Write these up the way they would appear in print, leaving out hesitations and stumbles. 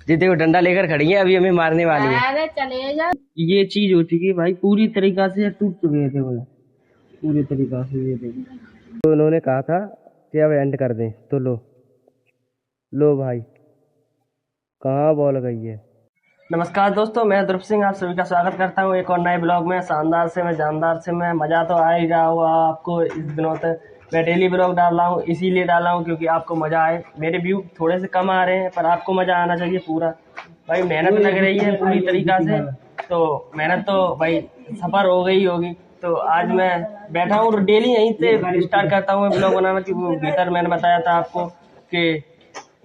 जी देखो डंडा लेकर खड़ी है, अभी हमें मारने वाली है। अरे चले जा। ये चीज हो चुकी है भाई, पूरी तरीका से टूट चुके थे वो, पूरी तरीका से। ये देखो, तो उन्होंने कहा था कि अब एंड कर दें, तो लो लो भाई, कहाँ बॉल गई है। नमस्कार दोस्तों, मैं ध्रुव सिंह आप सभी का स्वागत करता हूँ एक और नए ब्लॉग में। शानदार से मैं जानदार से मैं मज़ा तो आ ही रहा होगा आपको। इस दिनों तक मैं डेली ब्लॉग डाल रहा हूँ, इसीलिए डाला हूँ क्योंकि आपको मज़ा आए। मेरे व्यू थोड़े से कम आ रहे हैं पर आपको मज़ा आना चाहिए पूरा। भाई मेहनत लग रही है पूरी तरीका से, तो मेहनत तो भाई सफर हो गई होगी। तो आज मैं बैठा हूँ, डेली यहीं से स्टार्ट करता हूँ ब्लॉग बनाना, कि वो भीतर मैंने बताया था आपको कि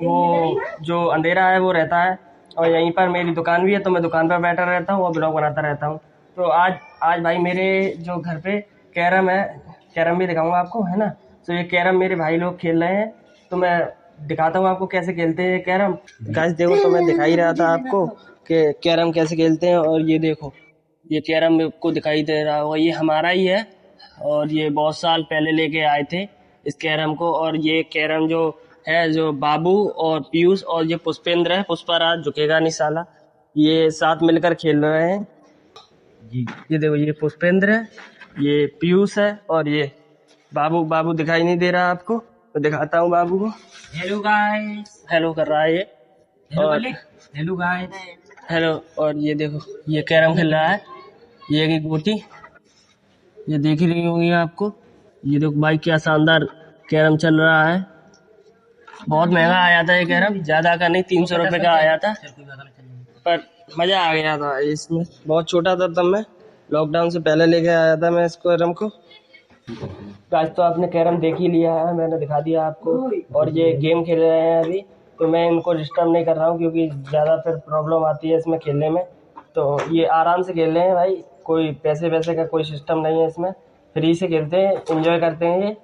वो जो अंधेरा है वो रहता है, और यहीं पर मेरी दुकान भी है, तो मैं दुकान पर बैठा रहता हूँ और ब्लॉग बनाता रहता हूँ। तो आज आज भाई मेरे जो घर पे कैरम है, कैरम भी दिखाऊंगा आपको, है ना। तो ये कैरम मेरे भाई लोग खेल रहे हैं, तो मैं दिखाता हूँ आपको कैसे खेलते हैं कैरम। गाइस देखो, तो मैं दिखा ही रहा था आपको कि कैरम कैसे खेलते हैं। और ये देखो, ये कैरम मेरे को दिखाई दे रहा होगा, ये हमारा ही है, और ये बहुत साल पहले लेके आए थे इस कैरम को। और ये कैरम जो है, जो बाबू और पीयूष और ये पुष्पेंद्र है, पुष्पराज झुकेगा नहीं साला, ये साथ मिलकर खेल रहे हैं जी। ये देखो, ये पुष्पेंद्र है, ये पीयूष है, और ये बाबू। बाबू दिखाई नहीं दे रहा आपको, तो दिखाता हूँ बाबू को। Hello guys. हेलो कर रहा है ये, और हेलो गाइस। हेलो। और ये देखो, ये कैरम खेल रहा है, ये की गोटी, ये देख ही रही होंगी आपको। ये देखो भाई, क्या शानदार कैरम चल रहा है। बहुत महंगा आया था ये कैरम, ज्यादा का नहीं, 300 रुपए का आया था, पर मजा आ गया था इसमें। बहुत छोटा था तब मैं, लॉकडाउन से पहले लेके आया था मैं इस कैरम को। आज तो आपने कैरम देख ही लिया है, मैंने दिखा दिया आपको। और ये गेम खेल रहे हैं अभी, तो मैं इनको डिस्टर्ब नहीं कर रहा हूँ क्योंकि ज़्यादा फिर प्रॉब्लम आती है इसमें खेलने में। तो ये आराम से खेल रहे हैं भाई, कोई पैसे वैसे का कोई सिस्टम नहीं है इसमें, फ्री से खेलते हैं, एंजॉय करते हैं ये।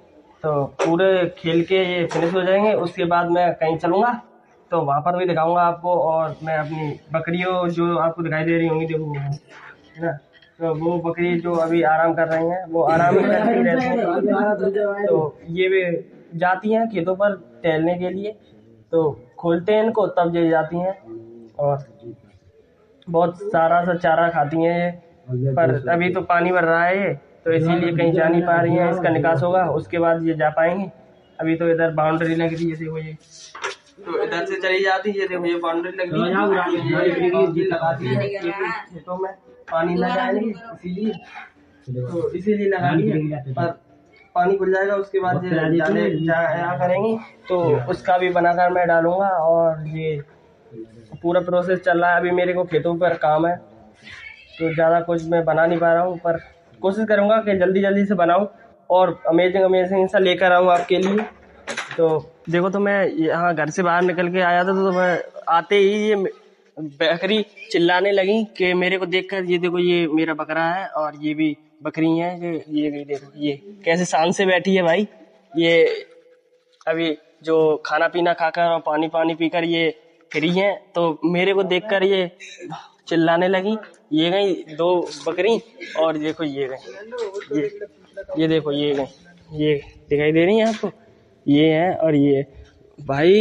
तो पूरे खेल के ये फिनिश हो जाएंगे, उसके बाद मैं कहीं चलूँगा तो वहाँ पर भी दिखाऊंगा आपको। और मैं अपनी बकरियों जो आपको दिखाई दे रही होंगी, देखो वो है ना, तो वो बकरी जो अभी आराम कर रही हैं, वो आराम ही करती रहती हैं। तो ये भी जाती हैं खेतों पर टहलने के लिए, तो खोलते हैं इनको तब ये जाती हैं, और बहुत सारा सा चारा खाती हैं ये। पर अभी तो पानी भर रहा है ये, तो इसीलिए कहीं जा नहीं पा रही हैं। इसका निकास होगा उसके बाद ये जा पाएंगी। अभी तो इधर बाउंड्री लग रही है, देखो ये, तो इधर से चली जाती है। देखो ये बाउंड्री लग रही है, लगाती है खेतों में, पानी न जाएंगे इसीलिए, तो इसीलिए लगा दिया। पर पानी खुल जाएगा उसके बाद जाया करेंगे, तो उसका भी बनाकर मैं डालूंगा। और ये पूरा प्रोसेस चल रहा है अभी, मेरे को खेतों पर काम है, तो ज़्यादा कुछ मैं बना नहीं पा रहा हूँ, पर कोशिश करूँगा कि जल्दी जल्दी से बनाऊँ और अमेजिंग अमेजिंग सा लेकर आऊँ आपके लिए। तो देखो, तो मैं यहाँ घर से बाहर निकल के आया था, तो मैं आते ही ये बकरी चिल्लाने लगी कि मेरे को देखकर, ये देखो ये मेरा बकरा है और ये भी बकरी है। ये देखो ये कैसे शान से बैठी है भाई। ये अभी जो खाना पीना खाकर और पानी पानी पीकर ये फ्री हैं, तो मेरे को देखकर ये चिल्लाने लगी। ये गई 2 बकरी, और देखो ये गई, ये देखो ये गई, ये दिखाई दे रही है आपको, ये है। और ये भाई,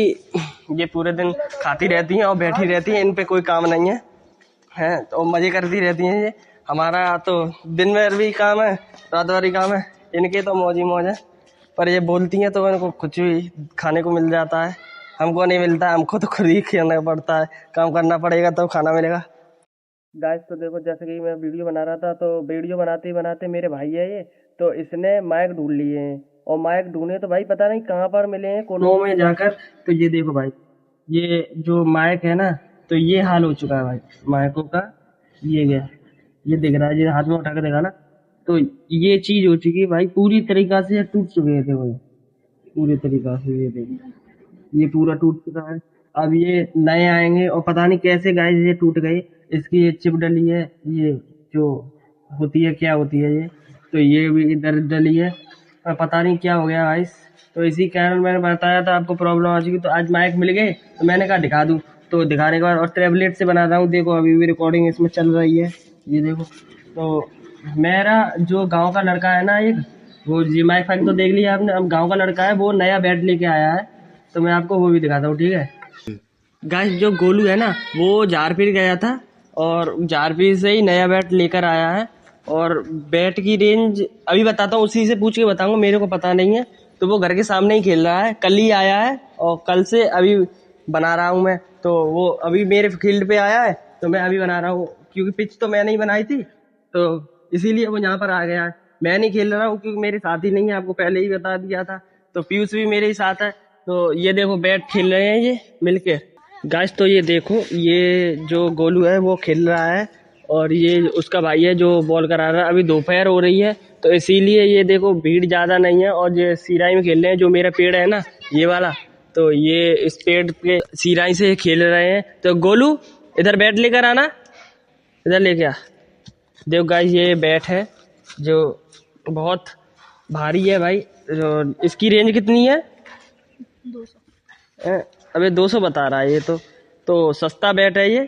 ये पूरे दिन खाती रहती हैं और बैठी रहती हैं, इन पे कोई काम नहीं है, हैं तो मजे करती रहती हैं ये। हमारा तो दिन में भी काम है, रात भर भी काम है, इनके तो मौज ही मौज है। पर ये बोलती हैं तो इनको कुछ भी खाने को मिल जाता है, हमको नहीं मिलता, हमको तो खुद ही खाना पड़ता है, काम करना पड़ेगा तो खाना मिलेगा। गाइस तो देखो, जैसे कि मैं वीडियो बना रहा था, तो वीडियो बनाते ही बनाते मेरे भाई है ये, तो इसने माइक ढूंढ लिए हैं, और माइक ढूंढे तो भाई पता नहीं कहाँ पर मिले हैं, कोनों में जाकर। तो ये देखो भाई, ये जो माइक है ना, तो ये हाल हो चुका है भाई माइकों का। ये गया, ये दिख रहा है, ये हाथ में उठा के देखा ना, तो ये चीज हो चुकी है भाई, पूरी तरीका से टूट चुके थे भाई, पूरी तरीका से। ये देखो, ये पूरा टूट चुका है। अब ये नए आएंगे, और पता नहीं कैसे गाइस ये टूट गए। इसकी ये चिप डली है, ये जो होती है, क्या होती है ये, तो ये भी इधर डली है, पर पता नहीं क्या हो गया गाइस। तो इसी कारण मैंने बताया था आपको प्रॉब्लम आ चुकी, तो आज माइक मिल गए तो मैंने कहा दिखा दूं। तो दिखाने के बाद, और टैबलेट से बना रहा हूँ, देखो अभी भी रिकॉर्डिंग इसमें चल रही है, ये देखो। तो मेरा जो गांव का लड़का है ना एक, वो जी माइक फाइक तो देख लिया आपने, अब गांव का लड़का है वो नया बैट लेके आया है, तो मैं आपको वो भी दिखाता हूँ, ठीक है। गाइस जो गोलू है ना वो झारपीर गया था और झारपीर से ही नया बैट लेकर आया है। और बैट की रेंज अभी बताता हूँ, उसी से पूछ के बताऊंगा, मेरे को पता नहीं है। तो वो घर के सामने ही खेल रहा है, कल ही आया है और कल से अभी बना रहा हूँ मैं। तो वो अभी मेरे फील्ड पे आया है तो मैं अभी बना रहा हूँ, क्योंकि पिच तो मैंने ही बनाई थी तो इसीलिए वो यहाँ पर आ गया है। मैं नहीं खेल रहा हूँ क्योंकि मेरे साथ ही नहीं है, आपको पहले ही बता दिया था। तो पीयूष भी मेरे ही साथ है। तो ये देखो बैट खेल रहे हैं ये मिलके गाइस। तो ये देखो ये जो गोलू है वो खेल रहा है और ये उसका भाई है जो बॉल करा रहा है। अभी दोपहर हो रही है तो इसीलिए ये देखो भीड़ ज़्यादा नहीं है और ये सिराई में खेल रहे हैं। जो मेरा पेड़ है ना ये वाला, तो ये इस पेड़ पे सिराई से खेल रहे हैं। तो गोलू इधर बैट लेकर आना, इधर लेके आ। देखो गाइस ये बैट है जो बहुत भारी है भाई। इसकी रेंज कितनी है? 200। अबे 200 बता रहा है ये तो सस्ता बैट है ये,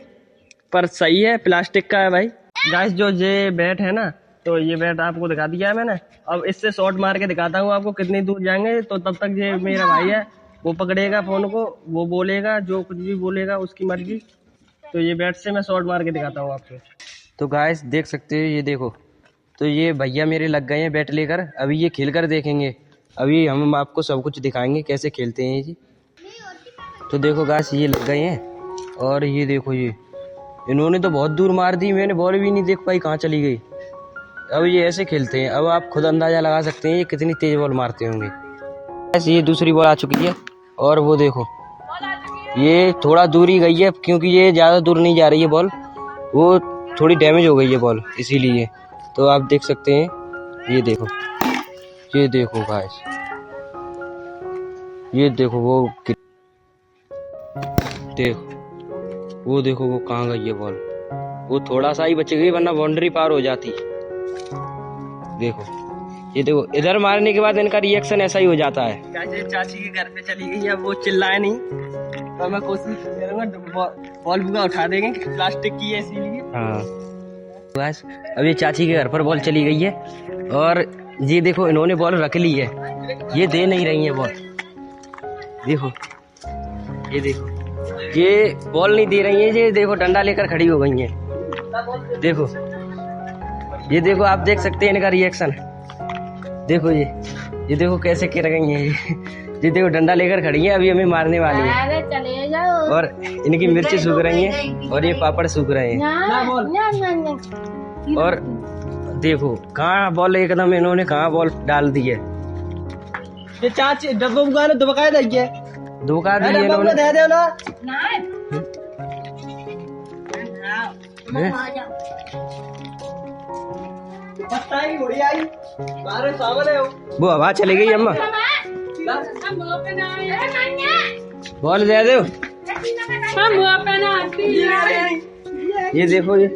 पर सही है, प्लास्टिक का है भाई। गाइस जो ये बैट है ना, तो ये बैट आपको दिखा दिया है मैंने। अब इससे शॉट मार के दिखाता हूँ आपको कितनी दूर जाएंगे। तो तब तक ये मेरा भाई है वो पकड़ेगा फोन को, वो बोलेगा जो कुछ भी बोलेगा उसकी मर्जी। तो ये बैट से मैं शॉट मार के दिखाता हूँ आपको। तो गाइस देख सकते हो ये देखो, तो ये भैया मेरे लग गए हैं बैट लेकर। अभी ये खेल कर देखेंगे, अभी हम आपको सब कुछ दिखाएंगे कैसे खेलते हैं जी। तो देखो गाइस ये लग गए हैं और ये देखो ये इन्होंने तो बहुत दूर मार दी, मैंने बॉल भी नहीं देख पाई कहाँ चली गई। अब ये ऐसे खेलते हैं, अब आप खुद अंदाजा लगा सकते हैं ये कितनी तेज बॉल मारते होंगे। ऐसे ये दूसरी बॉल आ चुकी है और वो देखो ये थोड़ा दूर ही गई है क्योंकि ये ज़्यादा दूर नहीं जा रही है बॉल, वो थोड़ी डैमेज हो गई है बॉल इसीलिए। तो आप देख सकते हैं ये देखो गाइस, ये देखो देखो वो कहाँ गई है बॉल, वो थोड़ा सा ही बच गई वरना बाउंड्री पार हो जाती। देखो ये देखो इधर मारने के बाद इनका रिएक्शन ऐसा ही हो जाता है। चाची के घर पे चली गई है, वो चिल्लाए नहीं तो मैं कोशिश करूंगा बॉल बुका उठा देंगे, प्लास्टिक की है इसीलिए। हाँ बस अब ये चाची के घर पर बॉल चली गई है और ये देखो इन्होंने बॉल रख ली है, ये दे नहीं रही है बॉल। देखो ये बॉल नहीं दे रही है, ये देखो डंडा लेकर खड़ी हो गई है। ये देखो आप देख सकते हैं इनका रिएक्शन। देखो ये देखो कैसे गिर गई है ये देखो डंडा लेकर खड़ी है, अभी हमें मारने वाली है। चले जाओ। और इनकी मिर्ची सूख रही है और ये पापड़ सूख रहे हैं। और देखो कहाँ बॉल एकदम इन्होंने कहाँ बॉल डाल दी है। ये चाची डब्बा बुका दुबका दी है, धोखा दी है इन्होंने। दे दो ना। वो हवा चली गई अम्मा, बॉल दे दो। ये देखो ये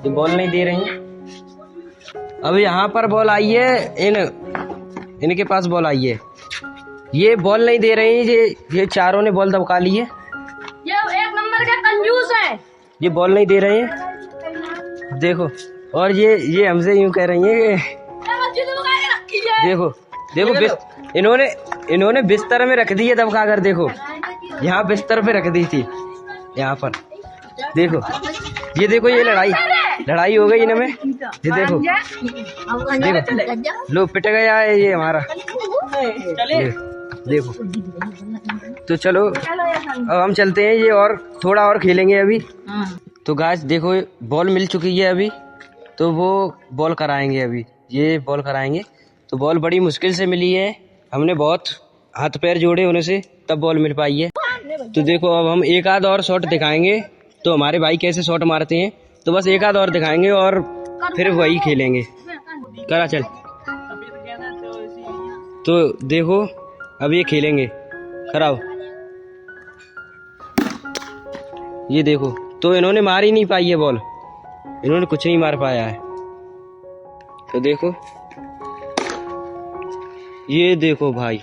बॉल नहीं दे रही। अब यहाँ पर बॉल आई है, इनके पास बॉल आई है, ये बॉल नहीं दे रही। ये चारों ने बॉल दबका ली है, ये एक नंबर का कंजूस है, ये बॉल नहीं दे रहे हैं। देखो और ये हमसे यूं कह रही है देखो इन्होंने बिस्तर में रख दी है दबका कर। देखो यहाँ बिस्तर पे रख दी थी यहाँ पर। देखो ये लड़ाई हो गई इनमें। ये देखो लो पिट गया है ये हमारा। देखो तो चलो अब हम चलते हैं, ये और थोड़ा और खेलेंगे अभी। तो गाइस देखो बॉल मिल चुकी है अभी, तो वो बॉल कराएंगे अभी, ये बॉल कराएंगे। तो बॉल बड़ी मुश्किल से मिली है, हमने बहुत हाथ पैर जोड़े होने से तब बॉल मिल पाई है। तो देखो अब हम एक आध और शॉट दिखाएंगे, तो हमारे भाई कैसे शॉट मारते हैं, तो बस एक आध और दिखाएंगे और फिर वही खेलेंगे। करा चल। तो देखो अब ये खेलेंगे, कराओ। ये देखो तो इन्होंने मार ही नहीं पाई है बॉल, इन्होंने कुछ नहीं मार पाया है। तो देखो ये देखो भाई,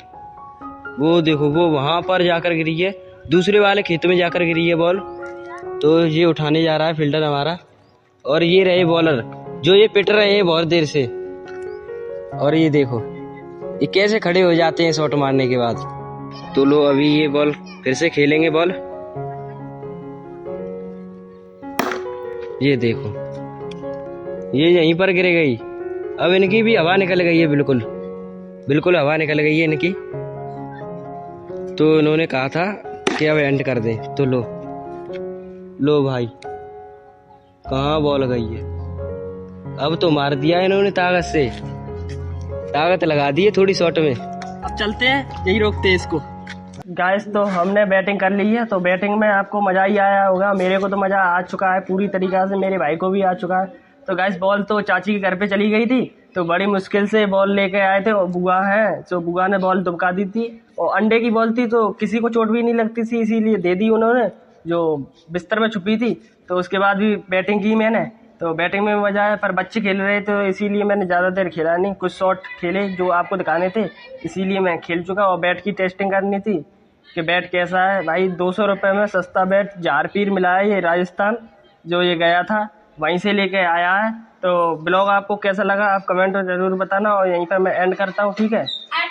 वो देखो वो वहां पर जाकर गिरी है, दूसरे वाले खेत में जाकर गिरी है बॉल। तो ये उठाने जा रहा है फील्डर हमारा, और ये रहे बॉलर जो ये पिट रहे हैं बहुत देर से। और ये देखो ये कैसे खड़े हो जाते हैं शॉट मारने के बाद। तो लो अभी ये बॉल फिर से खेलेंगे बॉल। ये देखो, ये यहीं पर गिर गई। अब इनकी भी हवा निकल गई है, बिल्कुल बिल्कुल हवा निकल गई है इनकी। तो इन्होंने कहा था कि अब एंड कर दें, तो लो भाई, कहाँ बॉल गई है। अब तो मार दिया इन्होंने ताकत लगा दी है थोड़ी शॉट में। अब चलते हैं, यही रोकते हैं इसको। गाइस तो हमने बैटिंग कर ली है, तो बैटिंग में आपको मज़ा ही आया होगा। मेरे को तो मज़ा आ चुका है पूरी तरीक़ा से, मेरे भाई को भी आ चुका है। तो गाइस बॉल तो चाची के घर पे चली गई थी, तो बड़ी मुश्किल से बॉल लेके आए थे, और बुआ है तो बुआ ने बॉल दुबका दी थी, और अंडे की बॉल थी तो किसी को चोट भी नहीं लगती थी, इसीलिए दे दी उन्होंने, जो बिस्तर में छुपी थी। तो उसके बाद भी बैटिंग की मैंने, तो बैटिंग में मज़ा आया, पर बच्चे खेल रहे थे तो इसीलिए मैंने ज़्यादा देर खेला नहीं, कुछ शॉट खेले जो आपको दिखाने थे, इसीलिए मैं खेल चुका। और बैट की टेस्टिंग करनी थी कि बैट कैसा है। भाई 200 रुपये में सस्ता बैट झारपीर मिला है, ये राजस्थान जो ये गया था वहीं से लेके आया है। तो ब्लॉग आपको कैसा लगा आप कमेंट में ज़रूर बताना, और यहीं पर मैं एंड करता हूँ, ठीक है।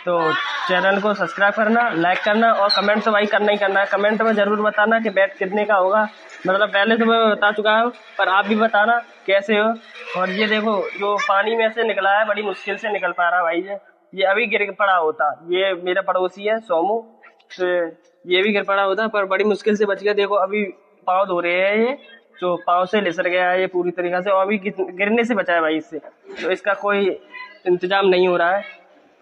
तो चैनल को सब्सक्राइब करना, लाइक करना, और कमेंट तो भाई करना ही करना है। कमेंट में ज़रूर बताना कि बैट कितने का होगा, मतलब पहले तो मैं बता चुका हूँ, पर आप भी बताना कैसे हो। और ये देखो जो पानी में से निकला है, बड़ी मुश्किल से निकल पा रहा है भाई ये अभी गिर पड़ा होता, ये मेरा पड़ोसी है सोमू, तो ये भी गिर पड़ा होता, पर बड़ी मुश्किल से बच गया। देखो अभी पाँव धो रहे हैं, ये जो पाँव से लिसर गया है ये पूरी तरीक़ा से, और अभी गिरने से बचा है भाई इससे, तो इसका कोई इंतजाम नहीं हो रहा है।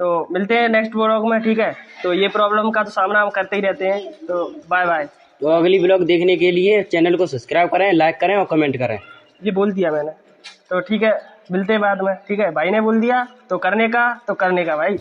तो मिलते हैं नेक्स्ट ब्लॉग में, ठीक है। तो ये प्रॉब्लम का तो सामना हम करते ही रहते हैं, तो बाय बाय। तो अगली ब्लॉग देखने के लिए चैनल को सब्सक्राइब करें, लाइक करें और कमेंट करें। ये बोल दिया मैंने, तो ठीक है, मिलते हैं बाद में, ठीक है। भाई ने बोल दिया तो करने का भाई।